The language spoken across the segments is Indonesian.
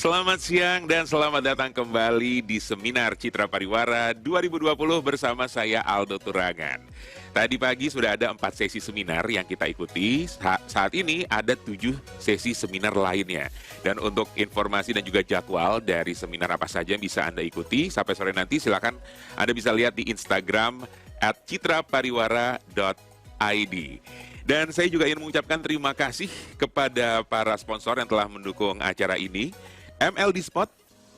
Selamat siang dan selamat datang kembali di Seminar Citra Pariwara 2020 bersama saya Aldo Turangan. Tadi pagi sudah ada 4 sesi seminar yang kita ikuti, saat ini ada 7 sesi seminar lainnya. Dan untuk informasi dan juga jadwal dari seminar apa saja yang bisa Anda ikuti, sampai sore nanti silakan Anda bisa lihat di Instagram @citrapariwara.id. Dan saya juga ingin mengucapkan terima kasih kepada para sponsor yang telah mendukung acara ini. MLD Spot,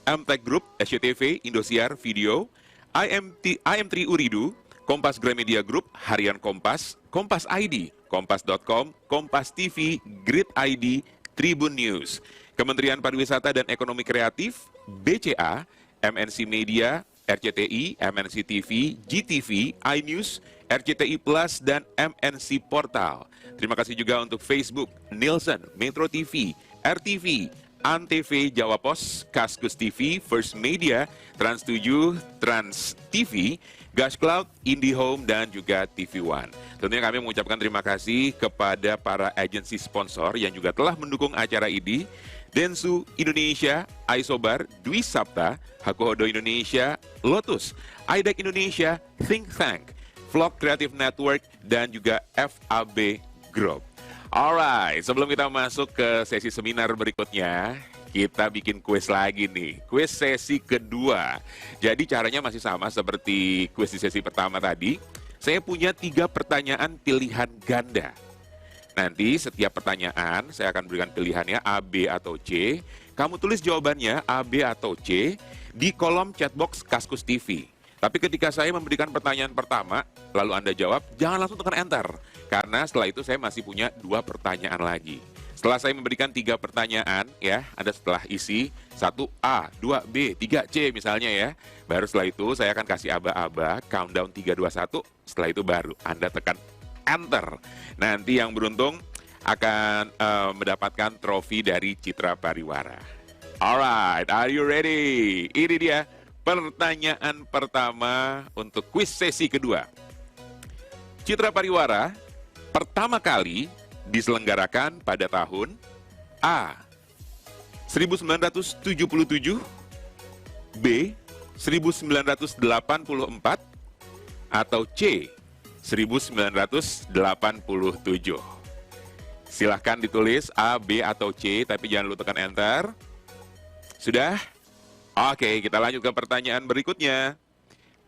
MTech Group, SCTV, Indosiar Video, IM3 Uridu, Kompas Gramedia Group, Harian Kompas, Kompas ID, Kompas.com, Kompas TV, Grid ID, Tribun News, Kementerian Pariwisata dan Ekonomi Kreatif, BCA, MNC Media, RCTI, MNC TV, GTV, iNews, RCTI Plus, dan MNC Portal. Terima kasih juga untuk Facebook, Nielsen, Metro TV, RTV, Antv, Jawa Pos, Kaskus TV, First Media, Trans7, Trans TV, Gas Cloud, IndiHome, dan juga TV One. Tentunya kami mengucapkan terima kasih kepada para agensi sponsor yang juga telah mendukung acara ini. Densu Indonesia, Isobar, Dwi Sapta, Hakuhodo Indonesia, Lotus, IDEC Indonesia, Think Tank, Vlog Creative Network, dan juga FAB Group. Alright, sebelum kita masuk ke sesi seminar berikutnya, kita bikin kuis lagi nih. Kuis sesi kedua. Jadi caranya masih sama seperti kuis di sesi pertama tadi. Saya punya 3 pertanyaan pilihan ganda. Nanti setiap pertanyaan saya akan berikan pilihannya A, B, atau C. Kamu tulis jawabannya A, B, atau C di kolom chatbox Kaskus TV. Tapi ketika saya memberikan pertanyaan pertama, lalu Anda jawab, jangan langsung tekan enter. Karena setelah itu saya masih punya 2 pertanyaan lagi. Setelah saya memberikan 3 pertanyaan, ya, Anda setelah isi 1A, 2B, 3C misalnya ya. Baru setelah itu saya akan kasih aba-aba, countdown 3, 2, 1. Setelah itu baru Anda tekan enter. Nanti yang beruntung akan mendapatkan trofi dari Citra Pariwara. Alright, are you ready? Ini dia pertanyaan pertama untuk kuis sesi kedua. Citra Pariwara pertama kali diselenggarakan pada tahun A. 1977, B. 1984, atau C. 1987. Silahkan ditulis A, B, atau C, tapi jangan lupa tekan enter. Sudah? Oke, kita lanjut ke pertanyaan berikutnya.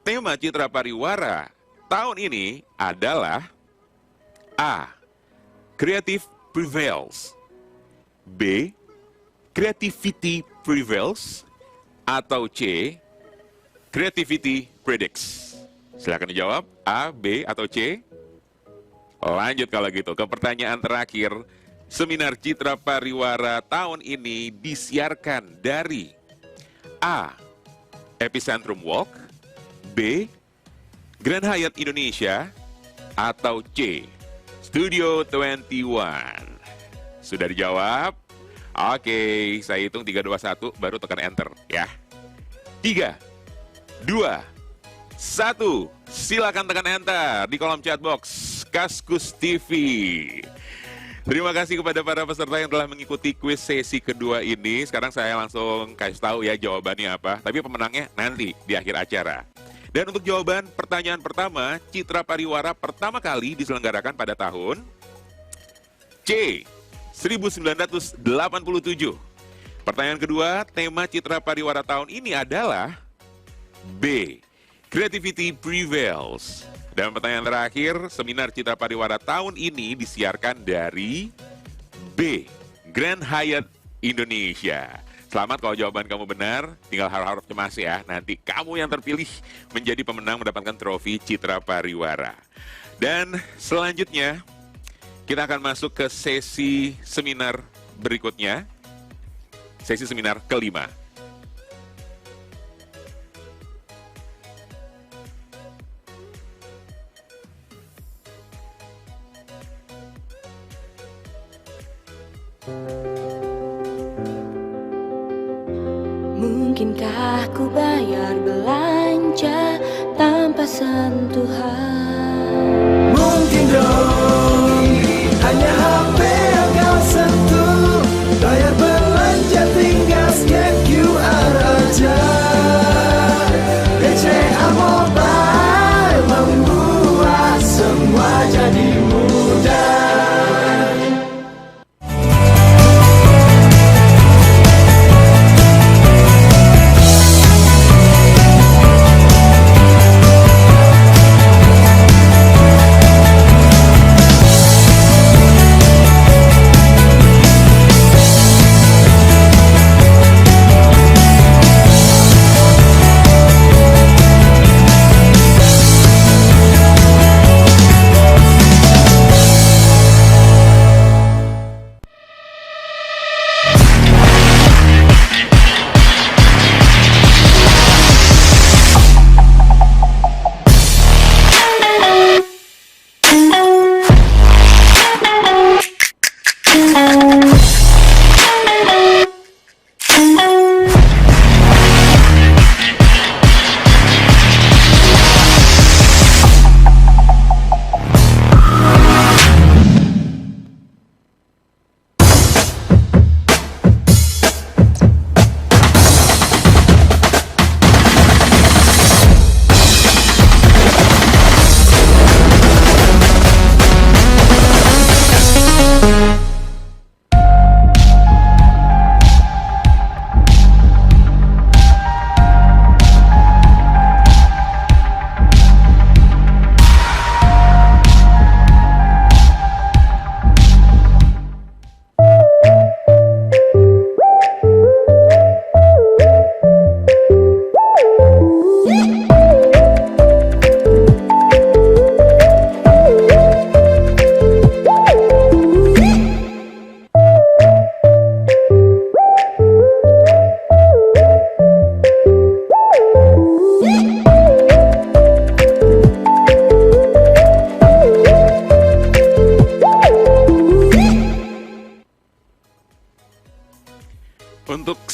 Tema Citra Pariwara tahun ini adalah A. Creative Prevails, B. Creativity Prevails, atau C. Creativity Predicts. Silakan dijawab A, B, atau C. Lanjut kalau gitu ke pertanyaan terakhir. Seminar Citra Pariwara tahun ini disiarkan dari A. Epicentrum Walk, B. Grand Hyatt Indonesia, atau C. Studio 21. Sudah dijawab? Oke, saya hitung 3, 2, 1, baru tekan enter ya. 3, 2, 1. Silakan tekan enter di kolom chatbox Kaskus TV. Terima kasih kepada para peserta yang telah mengikuti kuis sesi kedua ini. Sekarang saya langsung kasih tahu ya jawabannya apa. Tapi pemenangnya nanti di akhir acara. Dan untuk jawaban pertanyaan pertama, Citra Pariwara pertama kali diselenggarakan pada tahun C. 1987. Pertanyaan kedua, tema Citra Pariwara tahun ini adalah B. Creativity Prevails. Dan pertanyaan terakhir, seminar Citra Pariwara tahun ini disiarkan dari B. Grand Hyatt Indonesia. Selamat kalau jawaban kamu benar, tinggal harap-harap cemas ya. Nanti kamu yang terpilih menjadi pemenang mendapatkan trofi Citra Pariwara. Dan selanjutnya, kita akan masuk ke sesi seminar berikutnya. Sesi seminar kelima. Mungkinkah ku bayar belanja tanpa sentuhan? Mungkin dong, hanya HP yang kau sentuh, bayar belanja tinggal scan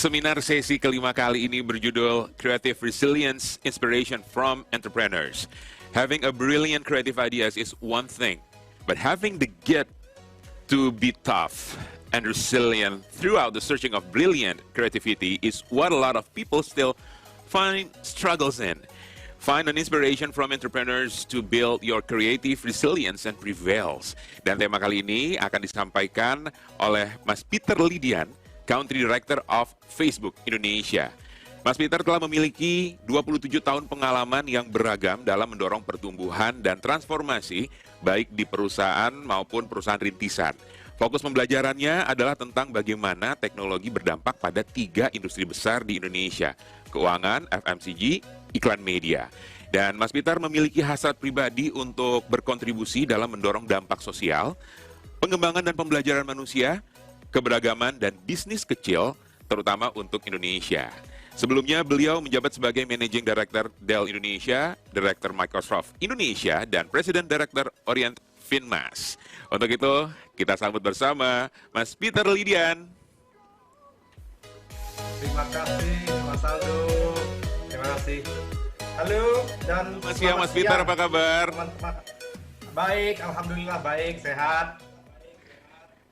seminar sesi kelima kali ini berjudul Creative Resilience Inspiration from Entrepreneurs. Having a brilliant creative ideas is one thing, but having the grit to be tough and resilient throughout the searching of brilliant creativity is what a lot of people still find struggles in. Find an inspiration from entrepreneurs to build your creative resilience and prevails. Dan tema kali ini akan disampaikan oleh Mas Peter Lidian, Country Director of Facebook Indonesia. Mas Peter telah memiliki 27 tahun pengalaman yang beragam dalam mendorong pertumbuhan dan transformasi baik di perusahaan maupun perusahaan rintisan. Fokus pembelajarannya adalah tentang bagaimana teknologi berdampak pada 3 industri besar di Indonesia, keuangan, FMCG, iklan media. Dan Mas Peter memiliki hasrat pribadi untuk berkontribusi dalam mendorong dampak sosial, pengembangan dan pembelajaran manusia, keberagaman dan bisnis kecil, terutama untuk Indonesia. Sebelumnya beliau menjabat sebagai Managing Director Dell Indonesia, Director Microsoft Indonesia, dan President Director Orient Finmas. Untuk itu, kita sambut bersama Mas Peter Lidian. Terima kasih, Mas Aldo. Terima kasih. Halo, dan Selamat siang, Mas Peter, apa kabar? Teman-teman. Baik, Alhamdulillah baik, sehat.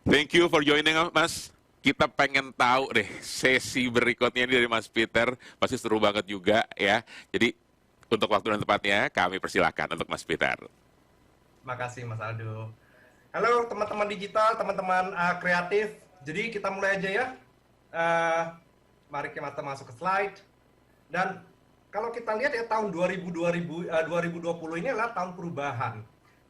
Thank you for joining us, Mas. Kita pengen tahu deh sesi berikutnya ini dari Mas Peter. Pasti seru banget juga ya. Jadi, untuk waktu dan tempatnya, kami persilakan untuk Mas Peter. Makasih, Mas Aldo. Halo, teman-teman digital, teman-teman kreatif. Jadi, kita mulai aja ya. Mari kita masuk ke slide. Dan kalau kita lihat ya tahun 2020 ini adalah tahun perubahan.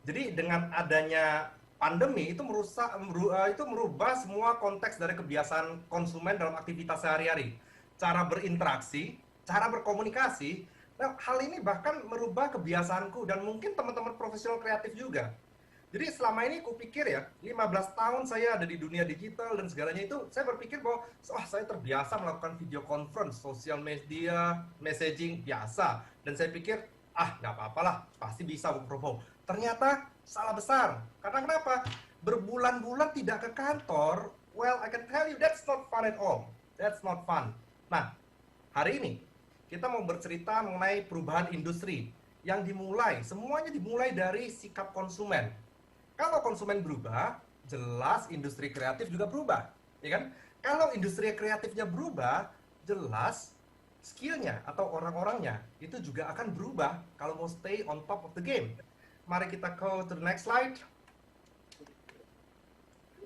Jadi dengan adanya pandemi itu merubah semua konteks dari kebiasaan konsumen dalam aktivitas sehari-hari. Cara berinteraksi, cara berkomunikasi. Nah, hal ini bahkan merubah kebiasaanku dan mungkin teman-teman profesional kreatif juga. Jadi selama ini aku pikir ya, 15 tahun saya ada di dunia digital dan segalanya itu, saya berpikir bahwa saya terbiasa melakukan video conference, sosial media, messaging, biasa. Dan saya pikir, nggak apa-apalah, pasti bisa work from home. Ternyata salah besar. Karena kenapa? Berbulan-bulan tidak ke kantor, well, I can tell you that's not fun at all. That's not fun. Nah, hari ini kita mau bercerita mengenai perubahan industri yang semuanya dimulai dari sikap konsumen. Kalau konsumen berubah, jelas industri kreatif juga berubah, ya kan? Kalau industri kreatifnya berubah, jelas skillnya atau orang-orangnya itu juga akan berubah kalau mau stay on top of the game. Mari kita go to the next slide.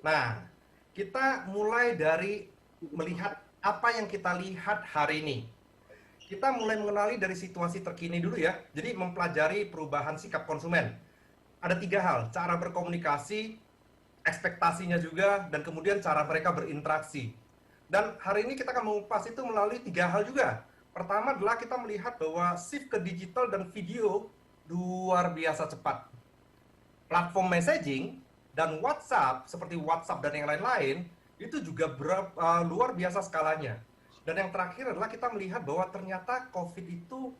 Nah, kita mulai dari melihat apa yang kita lihat hari ini. Kita mulai mengenali dari situasi terkini dulu ya. Jadi mempelajari perubahan sikap konsumen. Ada 3 hal, cara berkomunikasi, ekspektasinya juga, dan kemudian cara mereka berinteraksi. Dan hari ini kita akan mengupas itu melalui 3 hal juga. Pertama adalah kita melihat bahwa shift ke digital dan video luar biasa cepat. Platform messaging dan WhatsApp, seperti WhatsApp dan yang lain-lain, itu juga luar biasa skalanya. Dan yang terakhir adalah kita melihat bahwa ternyata COVID itu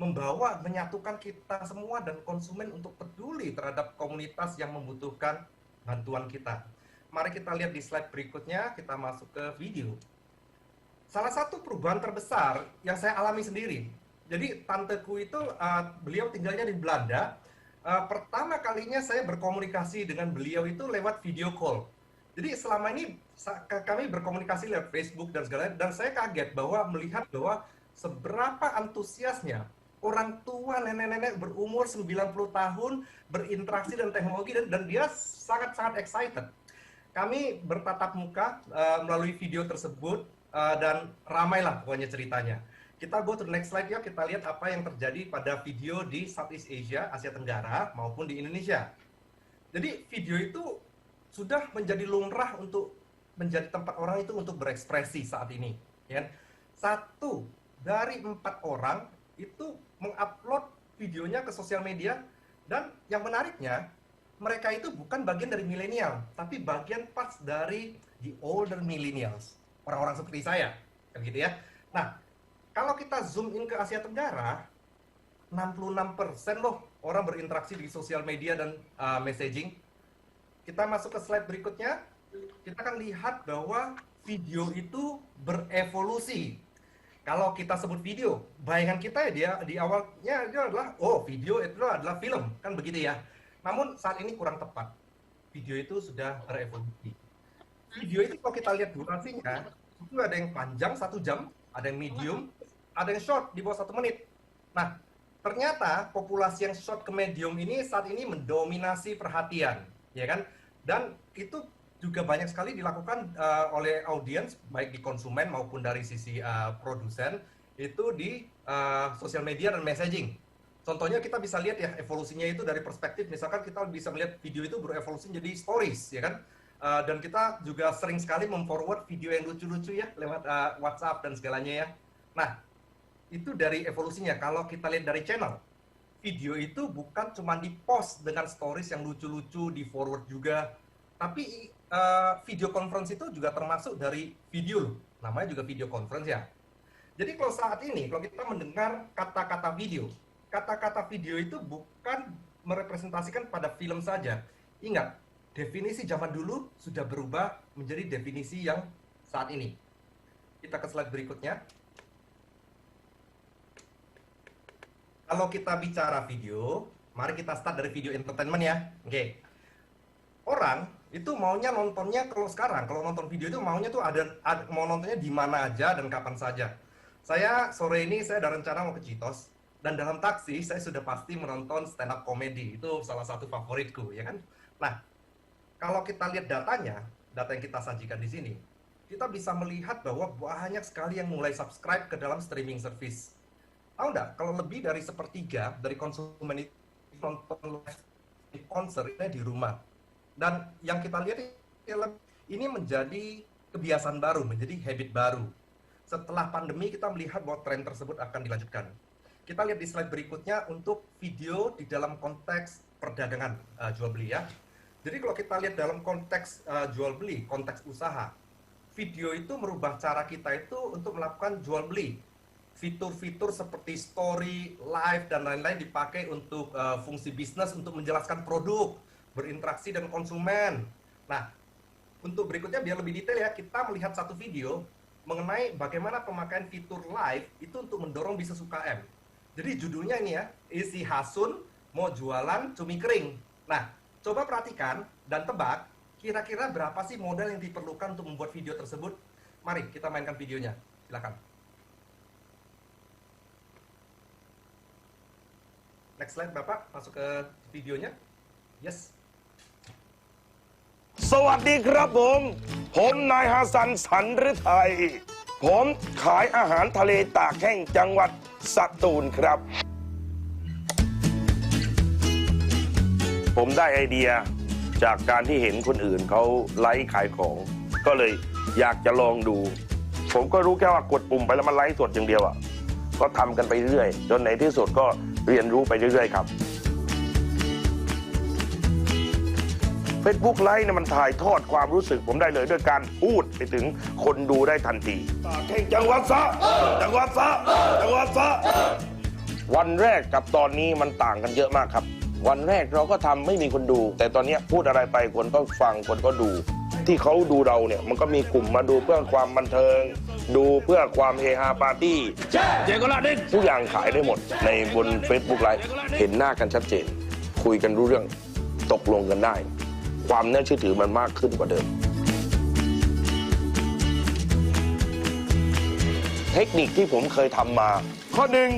menyatukan kita semua dan konsumen untuk peduli terhadap komunitas yang membutuhkan bantuan kita. Mari kita lihat di slide berikutnya, kita masuk ke video. Salah satu perubahan terbesar yang saya alami sendiri. Jadi tanteku itu, beliau tinggalnya di Belanda. Pertama kalinya saya berkomunikasi dengan beliau itu lewat video call. Jadi selama ini kami berkomunikasi lewat Facebook dan segalanya, dan saya kaget melihat bahwa seberapa antusiasnya orang tua, nenek-nenek berumur 90 tahun berinteraksi dengan teknologi dan dia sangat-sangat excited. Kami bertatap muka melalui video tersebut dan ramailah pokoknya ceritanya. Kita go to the next slide ya, kita lihat apa yang terjadi pada video di Southeast Asia, Asia Tenggara maupun di Indonesia. Jadi video itu sudah menjadi lumrah untuk menjadi tempat orang itu untuk berekspresi saat ini. Ya. 1 dari 4 orang itu mengupload videonya ke sosial media, dan yang menariknya mereka itu bukan bagian dari milenial, tapi bagian pas dari the older millennials, orang-orang seperti saya, kan gitu ya. Nah, kalau kita zoom in ke Asia Tenggara, 66% loh orang berinteraksi di sosial media dan messaging. Kita masuk ke slide berikutnya, kita akan lihat bahwa video itu berevolusi. Kalau kita sebut video, bayangan kita ya dia di awalnya itu adalah video itu adalah film, kan begitu ya. Namun saat ini kurang tepat. Video itu sudah berevolusi. Video itu kalau kita lihat durasinya, itu ada yang panjang 1 jam, ada yang medium, ada yang short di bawah 1 menit. Nah, ternyata populasi yang short ke medium ini saat ini mendominasi perhatian, ya kan? Dan itu juga banyak sekali dilakukan oleh audiens, baik di konsumen maupun dari sisi produsen, itu di sosial media dan messaging. Contohnya kita bisa lihat ya evolusinya itu dari perspektif, misalkan kita bisa melihat video itu berevolusi menjadi stories, ya kan? Dan kita juga sering sekali memforward video yang lucu-lucu ya lewat WhatsApp dan segalanya ya. Nah, itu dari evolusinya. Kalau kita lihat dari channel, video itu bukan cuma di-post dengan stories yang lucu-lucu, di-forward juga, tapi video conference itu juga termasuk dari video loh. Namanya juga video conference ya. Jadi kalau saat ini, kalau kita mendengar kata-kata video itu bukan merepresentasikan pada film saja. Ingat, definisi zaman dulu sudah berubah menjadi definisi yang saat ini. Kita ke slide berikutnya. Kalau kita bicara video, mari kita start dari video entertainment ya. Oke. Orang itu maunya nontonnya kalau sekarang, kalau nonton video itu maunya tuh mau nontonnya di mana aja dan kapan saja. Saya sore ini saya ada rencana mau ke Citos, dan dalam taksi saya sudah pasti menonton stand up comedy. Itu salah satu favoritku, ya kan? Nah, kalau kita lihat datanya, data yang kita sajikan di sini, kita bisa melihat bahwa banyak sekali yang mulai subscribe ke dalam streaming service. Tahu nggak, kalau lebih dari 1/3 dari konsumen itu nonton live konser di rumah. Dan yang kita lihat ini menjadi kebiasaan baru, menjadi habit baru. Setelah pandemi kita melihat bahwa tren tersebut akan dilanjutkan. Kita lihat di slide berikutnya untuk video di dalam konteks perdagangan jual beli ya. Jadi kalau kita lihat dalam konteks jual beli, konteks usaha, video itu merubah cara kita itu untuk melakukan jual beli. Fitur-fitur seperti story, live, dan lain-lain dipakai untuk fungsi bisnis untuk menjelaskan produk, berinteraksi dengan konsumen. Nah, untuk berikutnya biar lebih detail ya, kita melihat satu video mengenai bagaimana pemakaian fitur live itu untuk mendorong bisnis UKM. Jadi judulnya ini ya, isi Hasun mau jualan cumi kering. Nah, coba perhatikan dan tebak kira-kira berapa sih modal yang diperlukan untuk membuat video tersebut. Mari kita mainkan videonya, silakan. Next slide Bapak, masuk ke videonya. Yes. สวัสดีครับผมนายฮัสซันสันฤทัยผมขายอาหารทะเลตากแห้งจังหวัดสตูลครับผมได้ไอเดียจากการที่เห็นคนอื่นเขาไลฟ์ขายของก็เลยอยากจะลองดูผมก็รู้แค่ว่ากดปุ่มไปแล้วมันไลฟ์สดอย่างเดียวก็ทำกันไปเรื่อยจนในที่สุดก็เรียนรู้ไปเรื่อยๆครับFacebook ไลฟ์เนี่ยมันถ่ายทอดความรู้สึกผมได้เลยด้วยการพูดไปถึงคนดูได้ทันทีจังหวัดวันแรกกับตอนนี้มันต่างกันเยอะมากครับวันแรกเราก็ทำไม่มีคนดูแต่ตอนนี้พูดอะไรไปคนก็ฟังคนก็ดูที่เขาดูเราเนี่ยมันก็มีกลุ่มมาดูเพื่อความบันเทิงดูเพื่อความเฮฮาปาร์ตี้ทุกอย่างขายได้หมดในบน Facebook ไลฟ์เห็นหน้ากันชัดเจนคุยกันรู้เรื่องตกลงกันได้ความน่าเชื่อถือมันมากขึ้นกว่าเดิมเทคนิคที่ผมเคยทำมาข้อหนึ่ง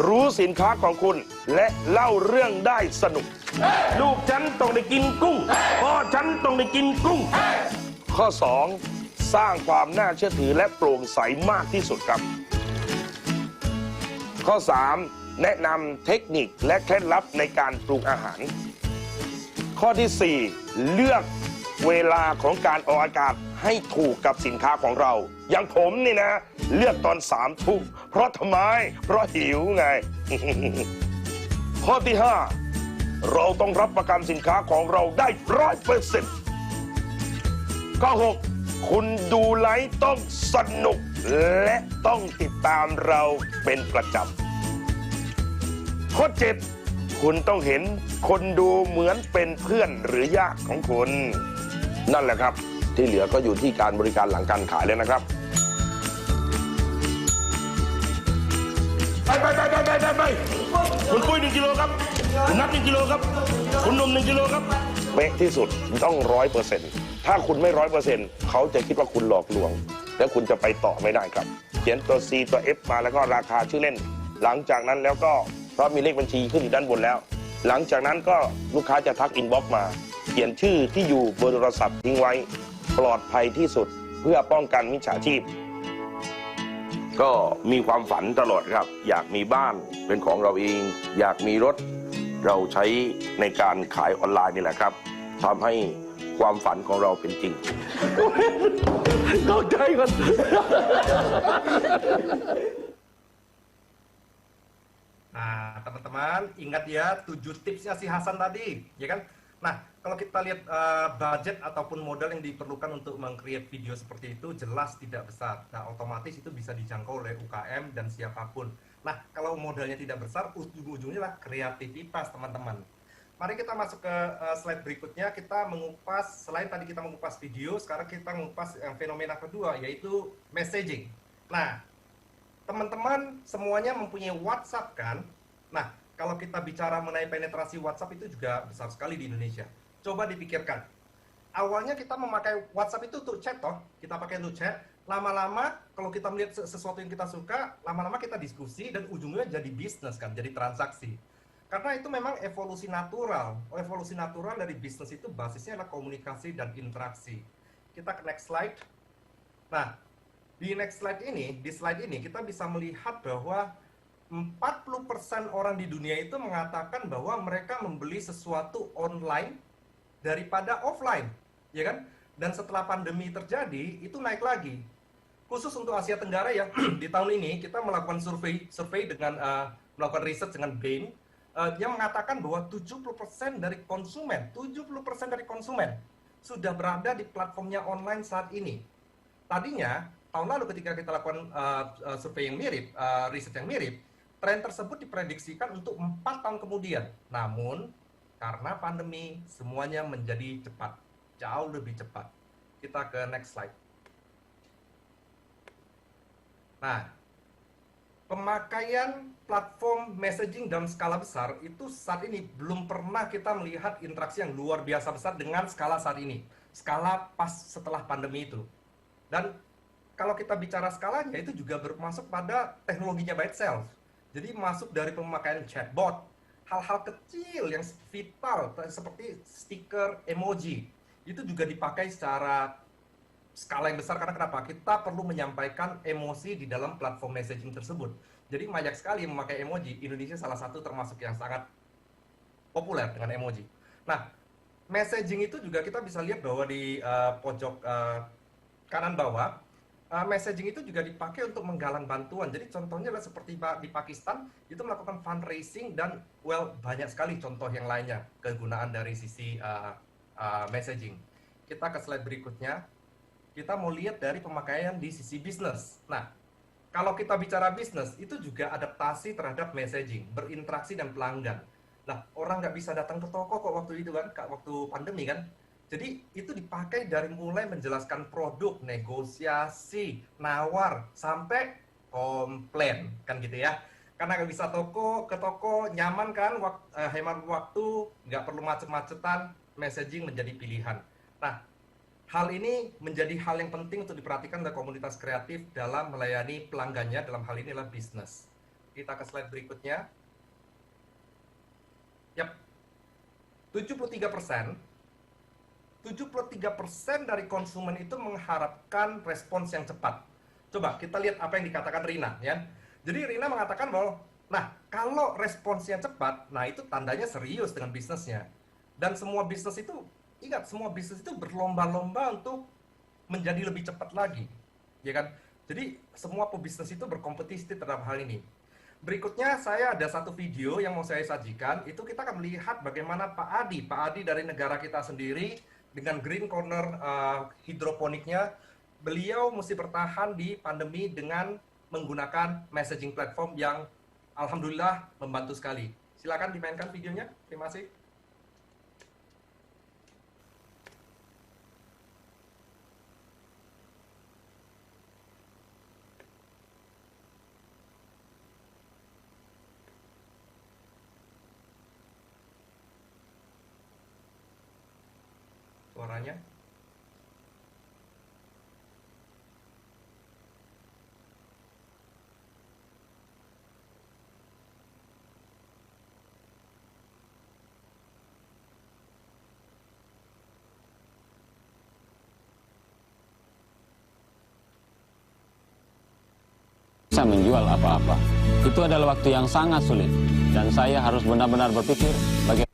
รู้สินค้าของคุณและเล่าเรื่องได้สนุกลูกฉันต้องได้กินกุ้งพ่อฉันต้องได้กินกุ้งข้อสองสร้างความน่าเชื่อถือและโปร่งใสมากที่สุดครับข้อสามแนะนำเทคนิคและเคล็ดลับในการปรุงอาหารข้อที่ 4 เลือกเวลาของการออกอากาศให้ถูกกับสินค้าของเราอย่างผมนี่นะเลือกตอน3 ทุ่มเพราะทำไมเพราะหิวไง ข้อที่ 5 เราต้องรับประกันสินค้าของเราได้ 100%ข้อ 6 คุณดูไลฟ์ต้องสนุกและต้องติดตามเราเป็นประจำข้อ 7คุณต้องเห็นคนดูเหมือนเป็นเพื่อนหรือญาติของคุณนั่นแหละครับ ที่เหลือก็อยู่ที่การบริการหลังการขายแล้วนะครับไปคุณปุ้ย1 กิโลครับคุณนัท1 กิโลครับคุณหนุ่ม1 กิโลครับเป๊ะที่สุดต้อง100%ถ้าคุณไม่100%เขาจะคิดว่าคุณหลอกลวงและคุณจะไปต่อไม่ได้ครับเขียนตัว C ตัว F มาแล้วก็ราคาชื่อเล่นหลังจากนั้นแล้วก็เพราะมีเลขบัญชีขึ้นอยู่ด้านบนแล้วหลังจากนั้นก็ลูกค้าจะทักอินบ็อกซ์มาเขียนชื่อที่อยู่เบอร์โทรศัพท์ทิ้งไว้ปลอดภัยที่สุดเพื่อป้องกันมิจฉาชีพก็มีความฝันตลอดครับอยากมีบ้านเป็นของเราเองอยากมีรถเราใช้ในการขายออนไลน์นี่แหละครับทำให้ความฝันของเราเป็นจริงเข้าใจกัน Nah, teman-teman, ingat ya 7 tipsnya si Hasan tadi, ya kan? Nah, kalau kita lihat budget ataupun modal yang diperlukan untuk meng-create video seperti itu jelas tidak besar. Nah, otomatis itu bisa dijangkau oleh UKM dan siapapun. Nah, kalau modalnya tidak besar, ujung-ujungnya lah kreativitas, teman-teman. Mari kita masuk ke slide berikutnya. Kita mengupas, selain tadi kita mengupas video, sekarang kita mengupas yang fenomena kedua, yaitu messaging. Nah, teman-teman semuanya mempunyai WhatsApp kan? Nah, kalau kita bicara mengenai penetrasi WhatsApp itu juga besar sekali di Indonesia. Coba dipikirkan. Awalnya kita memakai WhatsApp itu untuk chat toh, kita pakai untuk chat. Lama-lama kalau kita melihat sesuatu yang kita suka, lama-lama kita diskusi dan ujungnya jadi bisnis kan, jadi transaksi. Karena itu memang evolusi natural. Evolusi natural dari bisnis itu basisnya adalah komunikasi dan interaksi. Kita ke next slide. Nah, di next slide ini, di slide ini kita bisa melihat bahwa 40% orang di dunia itu mengatakan bahwa mereka membeli sesuatu online daripada offline, ya kan? Dan setelah pandemi terjadi, itu naik lagi. Khusus untuk Asia Tenggara ya, di tahun ini kita melakukan survei dengan melakukan riset dengan Bain, yang mengatakan bahwa 70% dari konsumen sudah berada di platformnya online saat ini. Tadinya tahun lalu ketika kita lakukan survei yang mirip, riset yang mirip, tren tersebut diprediksikan untuk 4 tahun kemudian. Namun, karena pandemi, semuanya menjadi cepat, jauh lebih cepat. Kita ke next slide. Nah, pemakaian platform messaging dalam skala besar itu saat ini belum pernah kita melihat interaksi yang luar biasa besar dengan skala saat ini. Skala pas setelah pandemi itu. Dan kalau kita bicara skalanya, itu juga bermasuk pada teknologinya by itself. Jadi masuk dari pemakaian chatbot, hal-hal kecil yang vital seperti stiker, emoji, itu juga dipakai secara skala yang besar. Karena kenapa? Kita perlu menyampaikan emosi di dalam platform messaging tersebut. Jadi banyak sekali yang memakai emoji. Indonesia salah satu termasuk yang sangat populer dengan emoji. Nah, messaging itu juga kita bisa lihat bahwa di pojok kanan bawah, messaging itu juga dipakai untuk menggalang bantuan. Jadi contohnya adalah seperti di Pakistan, itu melakukan fundraising dan banyak sekali contoh yang lainnya kegunaan dari sisi messaging. Kita ke slide berikutnya. Kita mau lihat dari pemakaian di sisi bisnis. Nah, kalau kita bicara bisnis, itu juga adaptasi terhadap messaging, berinteraksi dan pelanggan. Nah, orang nggak bisa datang ke toko kok waktu itu kan, waktu pandemi kan. Jadi itu dipakai dari mulai menjelaskan produk, negosiasi, nawar, sampai komplain, kan gitu ya. Karena nggak bisa ke toko, nyaman kan, hemat waktu, nggak perlu macet-macetan, messaging menjadi pilihan. Nah, hal ini menjadi hal yang penting untuk diperhatikan oleh komunitas kreatif dalam melayani pelanggannya, dalam hal ini adalah bisnis. Kita ke slide berikutnya. Yap, 73% dari konsumen itu mengharapkan respons yang cepat. Coba kita lihat apa yang dikatakan Rina, ya. Jadi Rina mengatakan bahwa, nah kalau responsnya cepat, nah itu tandanya serius dengan bisnisnya. Dan semua bisnis itu, ingat semua bisnis itu berlomba-lomba untuk menjadi lebih cepat lagi, ya kan? Jadi semua pebisnis itu berkompetisi terhadap hal ini. Berikutnya saya ada satu video yang mau saya sajikan, itu kita akan melihat bagaimana Pak Adi dari negara kita sendiri, dengan green corner hidroponiknya, beliau mesti bertahan di pandemi dengan menggunakan messaging platform yang alhamdulillah membantu sekali. Silakan dimainkan videonya. Terima kasih. suaranya. Bisa menjual apa-apa. Itu adalah waktu yang sangat sulit, dan saya harus benar-benar berpikir bagaimana.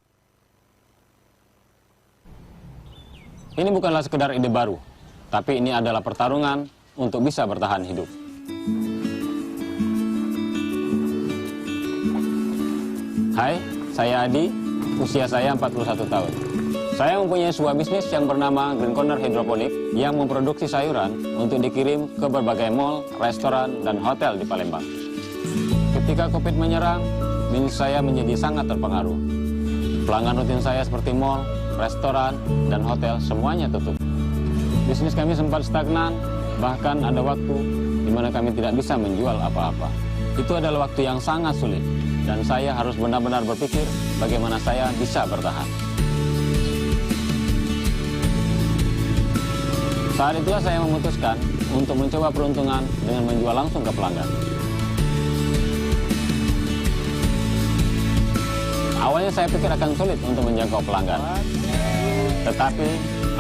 Ini bukanlah sekedar ide baru, tapi ini adalah pertarungan untuk bisa bertahan hidup. Hai, saya Adi, usia saya 41 tahun. Saya mempunyai sebuah bisnis yang bernama Green Corner Hidroponik yang memproduksi sayuran untuk dikirim ke berbagai mall, restoran, dan hotel di Palembang. Ketika COVID menyerang, bisnis saya menjadi sangat terpengaruh. Pelanggan rutin saya seperti mall, restoran, dan hotel semuanya tutup. Bisnis kami sempat stagnan, bahkan ada waktu di mana kami tidak bisa menjual apa-apa. Itu adalah waktu yang sangat sulit, dan saya harus benar-benar berpikir bagaimana saya bisa bertahan. Saat itulah saya memutuskan untuk mencoba peruntungan dengan menjual langsung ke pelanggan. Awalnya saya pikir akan sulit untuk menjangkau pelanggan. Tetapi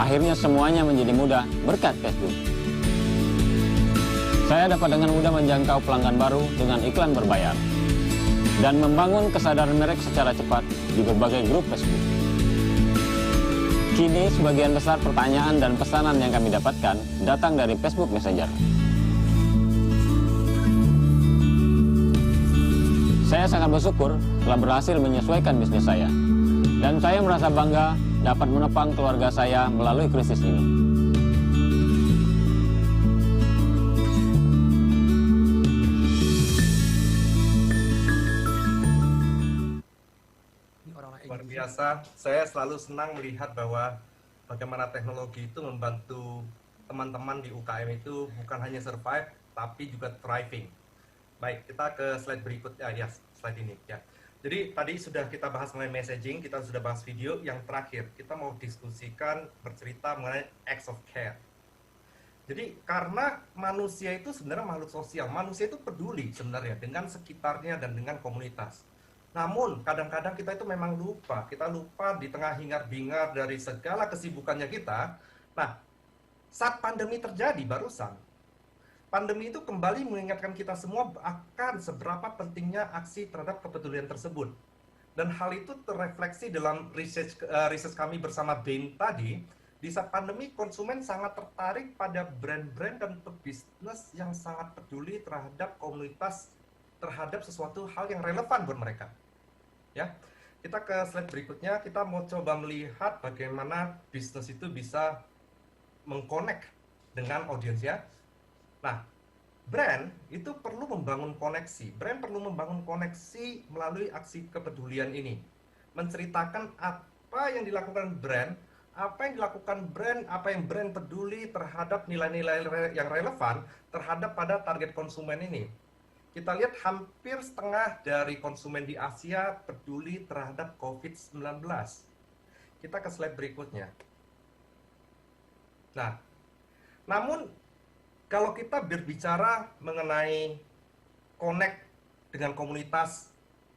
akhirnya semuanya menjadi mudah berkat Facebook. Saya dapat dengan mudah menjangkau pelanggan baru dengan iklan berbayar dan membangun kesadaran merek secara cepat di berbagai grup Facebook. Kini sebagian besar pertanyaan dan pesanan yang kami dapatkan datang dari Facebook Messenger. Saya sangat bersyukur telah berhasil menyesuaikan bisnis saya. Dan saya merasa bangga dapat menopang keluarga saya melalui krisis ini. Luar biasa, saya selalu senang melihat bahwa bagaimana teknologi itu membantu teman-teman di UKM itu bukan hanya survive, tapi juga thriving. Baik, kita ke slide berikutnya, ya, slide ini. Ya. Jadi tadi sudah kita bahas mengenai messaging, kita sudah bahas video. Yang terakhir, kita mau diskusikan, bercerita mengenai acts of care. Jadi karena manusia itu sebenarnya makhluk sosial, manusia itu peduli sebenarnya dengan sekitarnya dan dengan komunitas. Namun kadang-kadang kita itu memang lupa, kita lupa di tengah hingar-bingar dari segala kesibukannya kita. Nah, saat pandemi terjadi barusan, pandemi itu kembali mengingatkan kita semua akan seberapa pentingnya aksi terhadap kepedulian tersebut. Dan hal itu terrefleksi dalam riset kami bersama Bain tadi. Di saat pandemi, konsumen sangat tertarik pada brand-brand dan pebisnis yang sangat peduli terhadap komunitas, terhadap sesuatu hal yang relevan buat mereka. Ya, kita ke slide berikutnya. Kita mau coba melihat bagaimana bisnis itu bisa mengkonek dengan audiensnya. Nah, brand itu perlu membangun koneksi. Brand perlu membangun koneksi melalui aksi kepedulian ini. Menceritakan apa yang dilakukan brand, apa yang brand peduli terhadap nilai-nilai yang relevan terhadap pada target konsumen ini. Kita lihat hampir setengah dari konsumen di Asia peduli terhadap COVID-19. Kita ke slide berikutnya. Nah, namun kalau kita berbicara mengenai connect dengan komunitas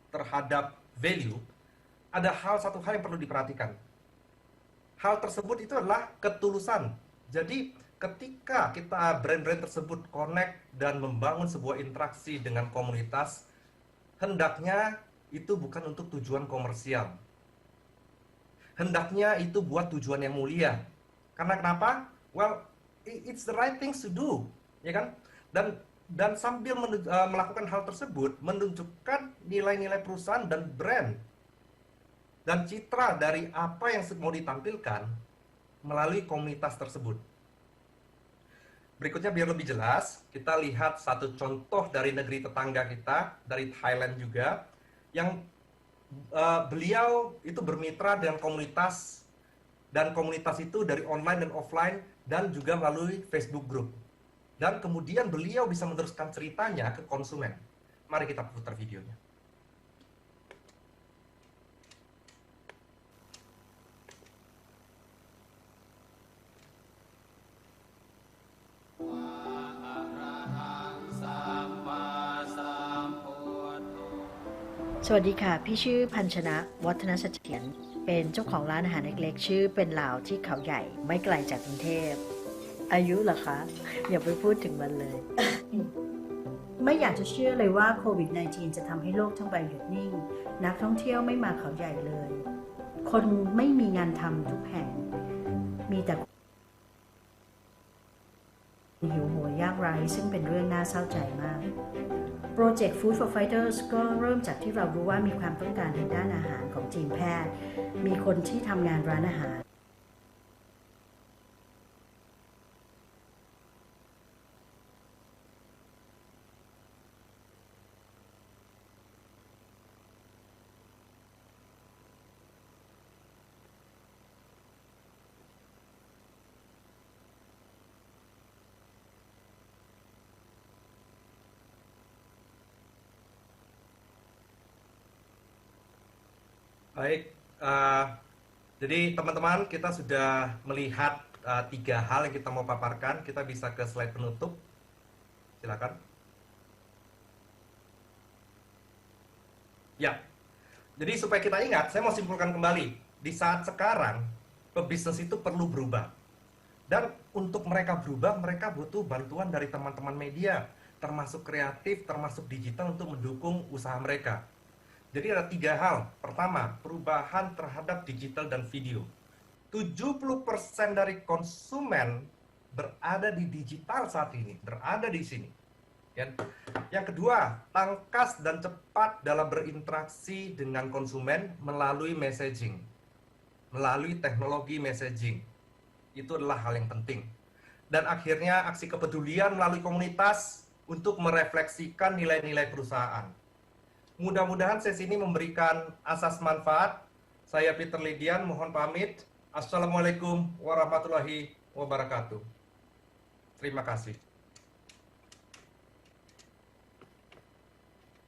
terhadap value, ada satu hal yang perlu diperhatikan. Hal tersebut itu adalah ketulusan. Jadi ketika kita brand-brand tersebut connect dan membangun sebuah interaksi dengan komunitas, hendaknya itu bukan untuk tujuan komersial. Hendaknya itu buat tujuan yang mulia. Karena kenapa? Well, it's the right thing to do, ya kan? Dan sambil melakukan hal tersebut, menunjukkan nilai-nilai perusahaan dan brand dan citra dari apa yang mau ditampilkan melalui komunitas tersebut. Berikutnya biar lebih jelas, kita lihat satu contoh dari negeri tetangga kita, dari Thailand juga, yang beliau itu bermitra dengan komunitas, dan komunitas itu dari online dan offline, dan juga melalui Facebook group. Dan kemudian beliau bisa meneruskan ceritanya ke konsumen. Mari kita putar videonya. สวัสดีค่ะ พี่ชื่อพัญชนะวัฒนเสถียรเป็นเจ้าของร้านอาหารเล็กๆชื่อเป็นลาวที่เขาใหญ่ไม่ไกลจากกรุงเทพอายุเหรอคะ อย่าไปพูดถึงมันเลย ไม่อยากจะเชื่อเลยว่าโควิด -19 จะทำให้โลกทั้งใบหยุดนิ่ง นักท่องเที่ยวไม่มาเขาใหญ่เลย คนไม่มีงานทำทุกแห่ง มีแต่หิวโหยยากไร้ซึ่งเป็นเรื่องน่าเศร้าใจมาก โปรเจกต์ Food for Fighters ก็เริ่มจากที่เรารู้ว่ามีความต้องการทางด้านอาหารของทีมแพทย์ มีคนที่ทำงานร้านอาหาร Baik, jadi teman-teman kita sudah melihat 3 hal yang kita mau paparkan. Kita bisa ke slide penutup. Silakan. Ya, jadi supaya kita ingat, saya mau simpulkan kembali. Di saat sekarang, pebisnis itu perlu berubah. Dan untuk mereka berubah, mereka butuh bantuan dari teman-teman media, termasuk kreatif, termasuk digital untuk mendukung usaha mereka. Jadi ada 3 hal. Pertama, perubahan terhadap digital dan video. 70% dari konsumen berada di digital saat ini, berada di sini. Ya. Yang kedua, tangkas dan cepat dalam berinteraksi dengan konsumen melalui messaging, melalui teknologi messaging. Itu adalah hal yang penting. Dan akhirnya aksi kepedulian melalui komunitas untuk merefleksikan nilai-nilai perusahaan. Mudah-mudahan sesi ini memberikan asas manfaat. Saya Peter Lidian, mohon pamit. Assalamualaikum warahmatullahi wabarakatuh. Terima kasih.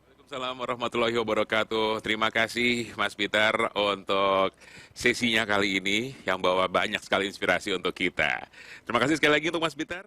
Waalaikumsalam warahmatullahi wabarakatuh. Terima kasih Mas Peter untuk sesinya kali ini yang bawa banyak sekali inspirasi untuk kita. Terima kasih sekali lagi untuk Mas Peter.